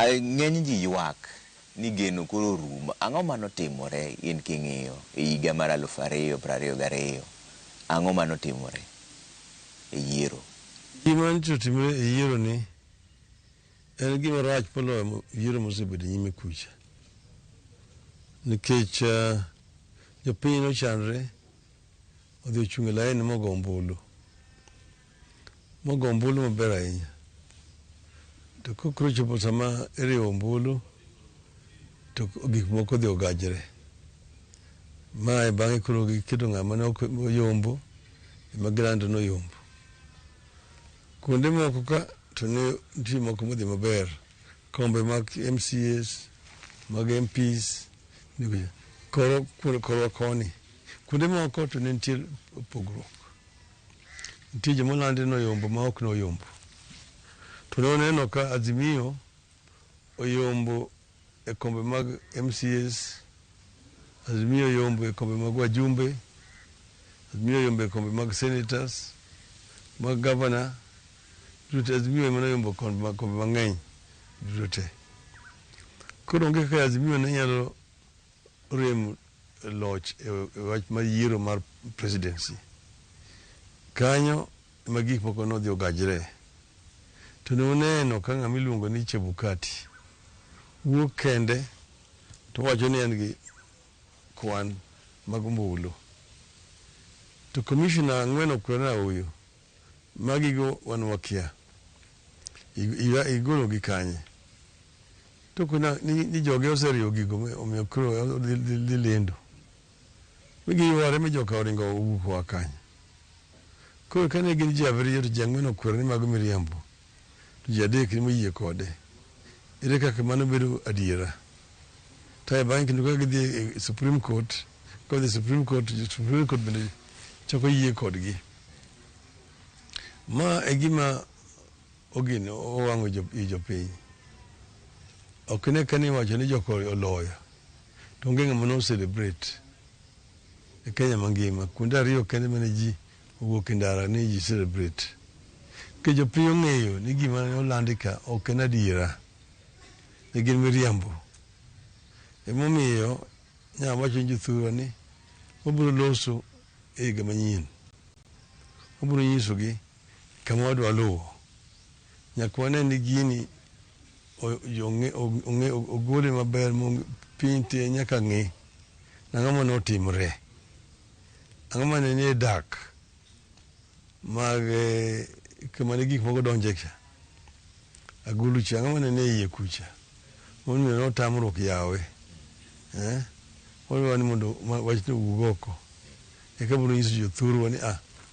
ng'eny ji ywak ni geno koro rumo. Ang'o manotimore in king'iyo e higa mar 2022? Ang'o manotimore e yiero? Gima notimore e yiero ni en gima rach moloyo yiero mosebedo nyime kucha. Nikech jopiny nochandre odhi ochung' e laini mogo ombulu maber ahinya. To kokoro chopo sama iriwo ombulu to gik moko dhi ogajre. Mae bang'e koro giketo ng'ama ne oyombo ema gilando noyombo. Kuonde moko ka to ne nitie moko modhi maber. Kombe mag MCAs, mag MPs, koro koni. Kuonde moko to ne nitie pogruok. Nitie joma lande noyombo ma ok noyombo. To ne oneno ka Azimio oyombo e kombe mag MCAs, Azimio oyombo e kombe mag wajumbe, Azimio oyombo e kombe mag senators, mag governor, duto Azimio ema noyombo kombe mang'eny duto te. Koro onge kaka Azimio ne nyalo rem loch e wach mar yiero mar presidency. Kanyo ema gik moko nodhi ogajre. To ne oneno ka ng'ama iluongo ni Chebukati wuok kende to wacho ni en gi kwan mag ombulu. To commissioner ang'wen okwerna huyo. Magigo wan wakia. Igolo gi kanye. To kuna ni joge oseriyo gigo omiyo koro dhi lendo. Migi yuare mi joka oringo owuok wa kanye. Koro kane gin ji abiriyo to ji ang'wen okwer ni mago miriambo. To ji adek ni moyie kode. Ere kaka mano bedo adiera. Tae bang'e kendo ka gidhi e Supreme Court, kodhi Supreme Court bende chako yie kodgi. Ma e gima ogino owang'o jopiny. Ok ne kani wacho ni joko oloyo. To onge ng'ama no celebrate e Kenya mangima. Kuonde ariyo kende mane ji owuok e ndara ni ji celebrate. Ke jopiny ong'eyo ni gima ne olandi ka ok en adiera. E gin miriambo. Emomiyo wacho jothurwa ni wabiro loso e higa manyien. Wabiro nyisogi kama wadwa luwo. Nyaka wane ni gini ogole maber piny te nyaka ng'e ang'o mane otimore. Ang'o mane nie dak mag kama ne gik moko donje ka. Agulu cha ang'o mane nie iye kucha. Momiyo notamruok yawe. Wadwa ni mondo wachno owuog oko. Eka biro nyiso jothurwa ni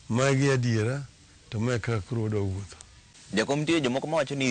magi adiera to mae kaka koro wadwa wuotho. Jakom nitie jomoko mawacho ni